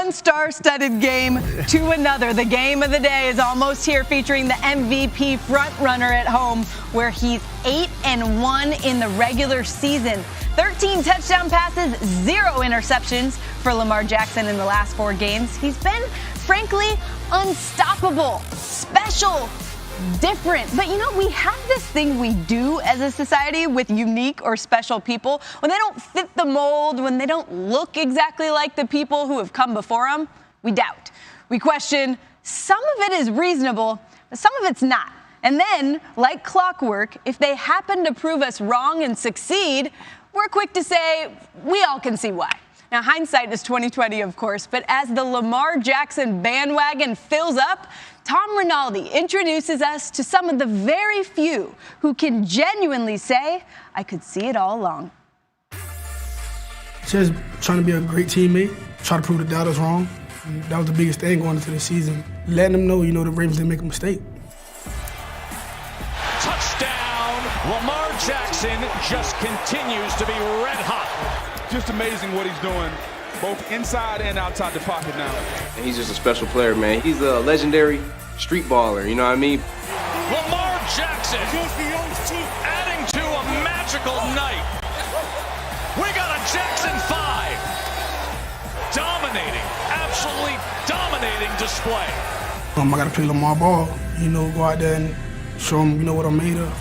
one star-studded game to another. The game of the day is almost here, featuring the MVP frontrunner at home, where he's 8-1 in the regular season. 13 touchdown passes, 0 interceptions for Lamar Jackson in the last 4 games. He's been, frankly, unstoppable, special, different. But you know, we have this thing we do as a society with unique or special people. When they don't fit the mold, when they don't look exactly like the people who have come before them, we doubt. We question. Some of it is reasonable, but some of it's not. And then, like clockwork, if they happen to prove us wrong and succeed, we're quick to say we all can see why. Now, hindsight is 20/20, of course, but as the Lamar Jackson bandwagon fills up, Tom Rinaldi introduces us to some of the very few who can genuinely say, I could see it all along. Just trying to be a great teammate, try to prove the doubters wrong. And that was the biggest thing going into the season. Letting them know, the Ravens didn't make a mistake. Touchdown! Lamar Jackson just continues to be red hot. Just amazing what he's doing, both inside and outside the pocket now. And he's just a special player, man. He's a legendary street baller, you know what I mean? Lamar Jackson adding to a magical night. We got a Jackson 5. Dominating, absolutely dominating display. I got to play Lamar ball, go out there and show them, what I'm made of.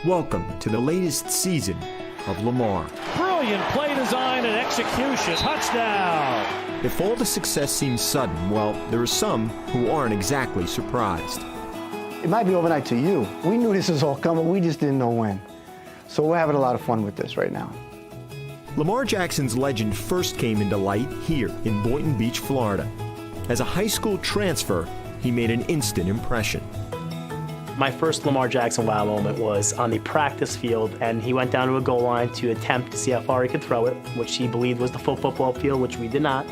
Welcome to the latest season of Lamar. Brilliant play design and execution. Touchdown! If all the success seems sudden, well, there are some who aren't exactly surprised. It might be overnight to you. We knew this was all coming, we just didn't know when. So we're having a lot of fun with this right now. Lamar Jackson's legend first came into light here in Boynton Beach, Florida. As a high school transfer, he made an instant impression. My first Lamar Jackson wow moment was on the practice field, and he went down to a goal line to attempt to see how far he could throw it, which he believed was the full football field, which we did not.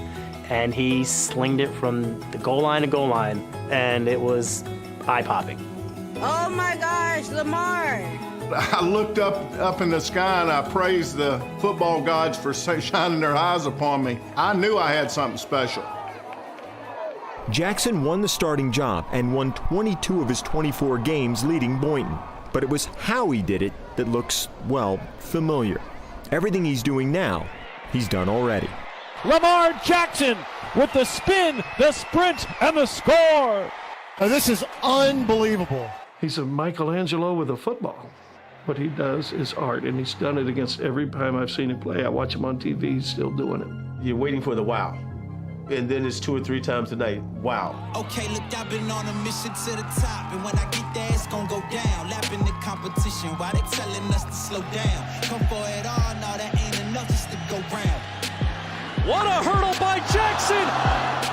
And he slinged it from the goal line to goal line, and it was eye-popping. Oh my gosh, Lamar! I looked up in the sky and I praised the football gods for shining their eyes upon me. I knew I had something special. Jackson won the starting job and won 22 of his 24 games leading Boynton. But it was how he did it that looks, well, familiar. Everything he's doing now, he's done already. Lamar Jackson with the spin, the sprint, and the score. Now, this is unbelievable. He's a Michelangelo with a football. What he does is art, and he's done it against every time I've seen him play. I watch him on TV, he's still doing it. You're waiting for the wow. And then it's 2 or 3 times a night. Wow. Okay, look, I've been on a mission to the top. And when I get there, it's gonna go down. Lapping the competition while they telling us to slow down. Come for it all, no, that ain't enough just to go round. What a hurdle by Jackson!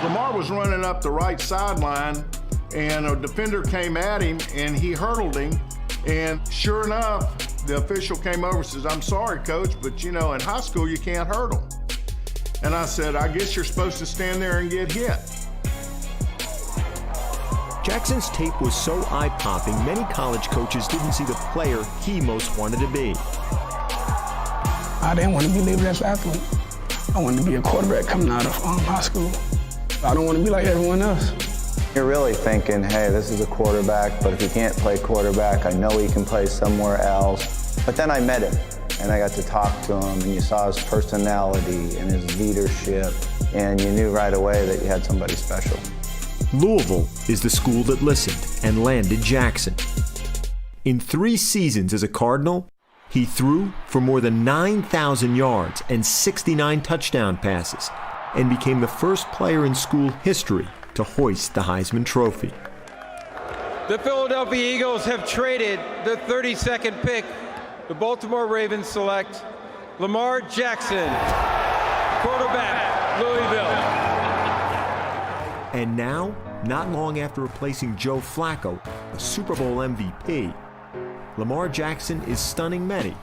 Lamar was running up the right sideline, and a defender came at him, and he hurdled him. And sure enough, the official came over and says, I'm sorry, coach, but in high school, you can't hurdle. And I said, I guess you're supposed to stand there and get hit. Jackson's tape was so eye-popping, many college coaches didn't see the player he most wanted to be. I didn't want to be labeled as an athlete. I wanted to be a quarterback coming out of high school. I don't want to be like everyone else. You're really thinking, hey, this is a quarterback, but if he can't play quarterback, I know he can play somewhere else. But then I met him. And I got to talk to him, and you saw his personality and his leadership, and you knew right away that you had somebody special. Louisville is the school that listened and landed Jackson. In 3 seasons as a Cardinal, he threw for more than 9,000 yards and 69 touchdown passes, and became the first player in school history to hoist the Heisman Trophy. The Philadelphia Eagles have traded the 32nd pick. The Baltimore Ravens select Lamar Jackson, quarterback, Louisville. And now, not long after replacing Joe Flacco, a Super Bowl MVP, Lamar Jackson is stunning many,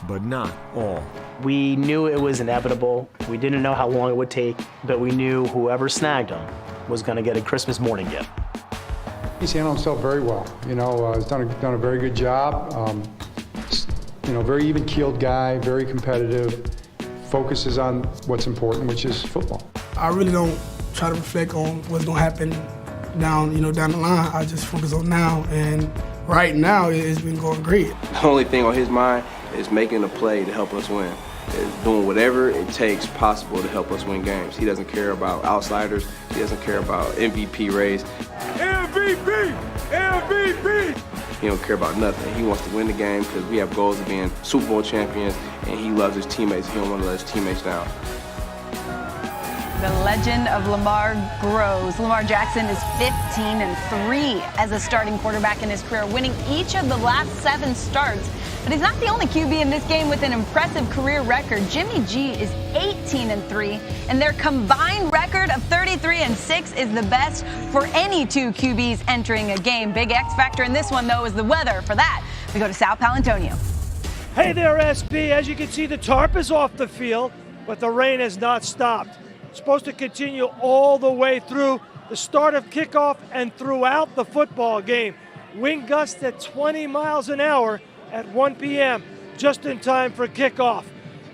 but not all. We knew it was inevitable. We didn't know how long it would take, but we knew whoever snagged him was going to get a Christmas morning gift. He's handled himself very well. He's done a very good job. Very even-keeled guy, very competitive, focuses on what's important, which is football. I really don't try to reflect on what's going to happen down the line. I just focus on now, and right now it's been going great. The only thing on his mind is making a play to help us win. Is doing whatever it takes possible to help us win games. He doesn't care about outsiders. He doesn't care about MVP race. MVP! MVP! He don't care about nothing. He wants to win the game because we have goals of being Super Bowl champions, and he loves his teammates. He don't want to let his teammates down. The legend of Lamar grows. Lamar Jackson is 15-3 as a starting quarterback in his career, winning each of the last 7 starts. But he's not the only QB in this game with an impressive career record. Jimmy G is 18-3, and their combined record of 33-6 is the best for any 2 QBs entering a game. Big X factor in this one, though, is the weather. For that, we go to Sal Palantonio. Hey there, SB. As you can see, the tarp is off the field, but the rain has not stopped. It's supposed to continue all the way through the start of kickoff and throughout the football game. Wind gusts at 20 miles an hour at 1 p.m., just in time for kickoff.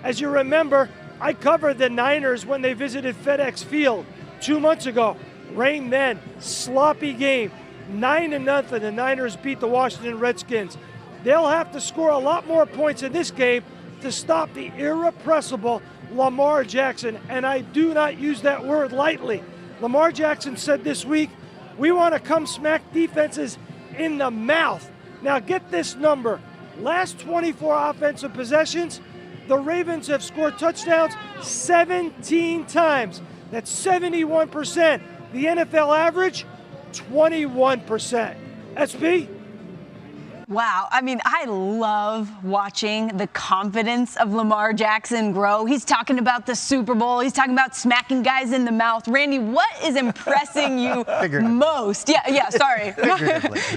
As you remember, I covered the Niners when they visited FedEx Field 2 months ago. Rain then, sloppy game, 9-0. The Niners beat the Washington Redskins. They'll have to score a lot more points in this game to stop the irrepressible Lamar Jackson, and I do not use that word lightly. Lamar Jackson said this week, we want to come smack defenses in the mouth. Now get this number. Last 24 offensive possessions, the Ravens have scored touchdowns 17 times. That's 71%. The NFL average, 21%. SB? Wow. I mean, I love watching the confidence of Lamar Jackson grow. He's talking about the Super Bowl. He's talking about smacking guys in the mouth. Randy, what is impressing you most? Yeah, sorry.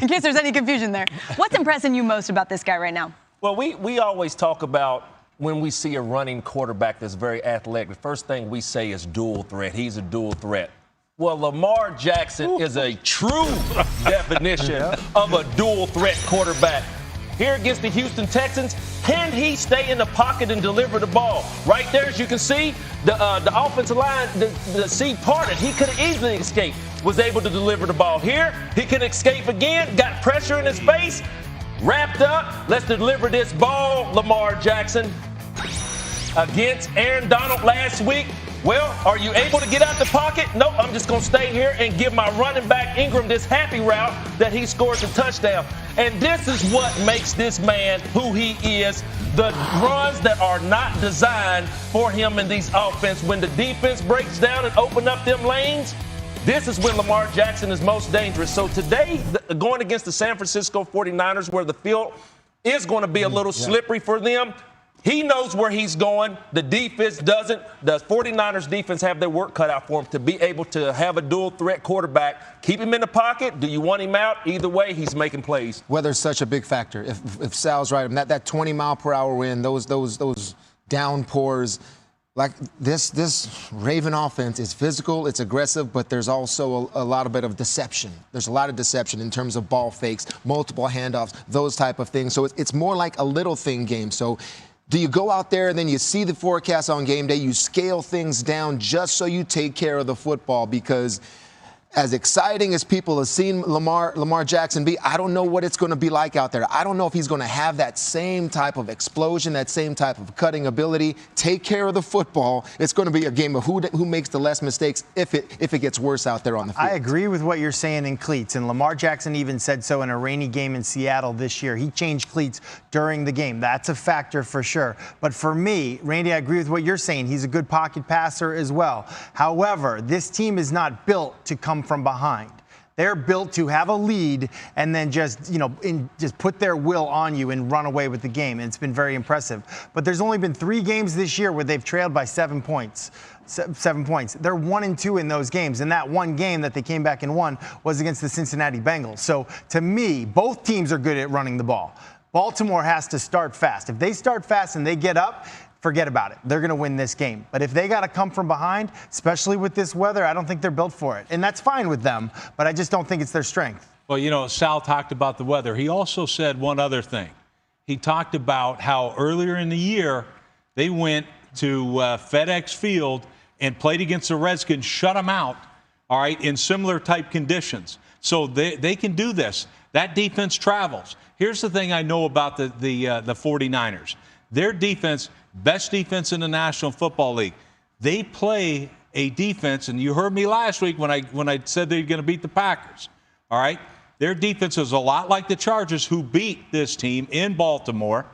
In case there's any confusion there. What's impressing you most about this guy right now? Well, we always talk about when we see a running quarterback that's very athletic, the first thing we say is dual threat. He's a dual threat. Well, Lamar Jackson is a true definition of a dual threat quarterback. Here against the Houston Texans, can he stay in the pocket and deliver the ball? Right there, as you can see, the offensive line, the seat parted. He could have easily escaped, was able to deliver the ball. Here, he can escape again, got pressure in his face, wrapped up. Let's deliver this ball, Lamar Jackson. Against Aaron Donald last week. Well, are you able to get out the pocket? Nope, I'm just going to stay here and give my running back Ingram this happy route that he scored the touchdown. And this is what makes this man who he is. The runs that are not designed for him in these offense. When the defense breaks down and open up them lanes, this is when Lamar Jackson is most dangerous. So today, going against the San Francisco 49ers, where the field is going to be a little slippery for them, he knows where he's going. The defense doesn't. The 49ers defense have their work cut out for him to be able to have a dual threat quarterback. Keep him in the pocket. Do you want him out? Either way, he's making plays. Weather's such a big factor. If Sal's right, that 20 mile per hour wind, those downpours, like this Raven offense is physical, it's aggressive, but there's also a lot of deception. There's a lot of deception in terms of ball fakes, multiple handoffs, those type of things. So it's more like a little thing game. So do you go out there and then you see the forecast on game day, you scale things down just so you take care of the football? Because as exciting as people have seen Lamar Jackson be, I don't know what it's going to be like out there. I don't know if he's going to have that same type of explosion, that same type of cutting ability. Take care of the football. It's going to be a game of who makes the less mistakes if it gets worse out there on the field. I agree with what you're saying in cleats, and Lamar Jackson even said so in a rainy game in Seattle this year. He changed cleats during the game. That's a factor for sure. But for me, Randy, I agree with what you're saying. He's a good pocket passer as well. However, this team is not built to come from behind. They're built to have a lead and then just put their will on you and run away with the game. And it's been very impressive. But there's only been 3 games this year where they've trailed by 7 points. 7 points. They're 1-2 in those games. And that one game that they came back and won was against the Cincinnati Bengals. So to me, both teams are good at running the ball. Baltimore has to start fast. If they start fast and they get up, forget about it. They're going to win this game. But if they got to come from behind, especially with this weather, I don't think they're built for it. And that's fine with them, but I just don't think it's their strength. Well, Sal talked about the weather. He also said one other thing. He talked about how earlier in the year they went to FedEx Field and played against the Redskins, shut them out, all right, in similar type conditions. So they can do this. That defense travels. Here's the thing I know about the 49ers. Their defense, best defense in the National Football League. They play a defense, and you heard me last week when I said they're going to beat the Packers, all right? Their defense is a lot like the Chargers, who beat this team in Baltimore,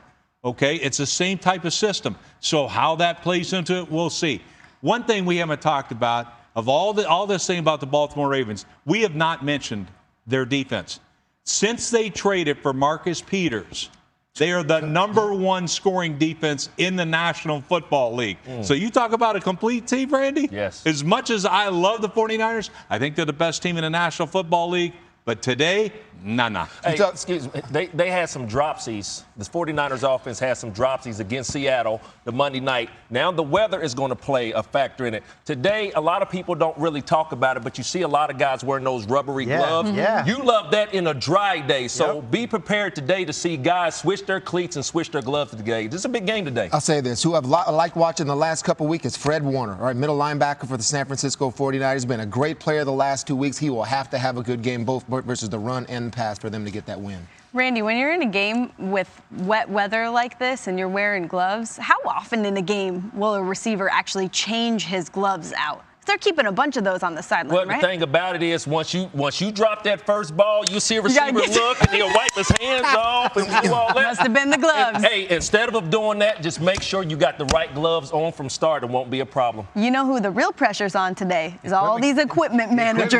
okay? It's the same type of system. So how that plays into it, we'll see. One thing we haven't talked about, of all this thing about the Baltimore Ravens, we have not mentioned their defense. Since they traded for Marcus Peters, they are the #1 scoring defense in the National Football League. So you talk about a complete team, Randy? Yes. As much as I love the 49ers, I think they're the best team in the National Football League. But today, nah. Hey, excuse me. They had some dropsies. The 49ers offense had some dropsies against Seattle the Monday night. Now the weather is going to play a factor in it. Today, a lot of people don't really talk about it, but you see a lot of guys wearing those rubbery gloves. Yeah. You love that in a dry day. So be prepared today to see guys switch their cleats and switch their gloves today. This is a big game today. I'll say this. Who I've liked watching the last couple of weeks is Fred Warner, all right, middle linebacker for the San Francisco 49ers. He's been a great player the last 2 weeks. He will have to have a good game both versus the run and pass for them to get that win. Randy, when you're in a game with wet weather like this and you're wearing gloves, how often in a game will a receiver actually change his gloves out? They're keeping a bunch of those on the sideline, Well, right? the thing about it is, once you drop that first ball, you see a receiver look and he'll wipe his hands off and do all that. Must have been the gloves. Hey, instead of doing that, just make sure you got the right gloves on from start. It won't be a problem. You know who the real pressure's on today is all these equipment managers.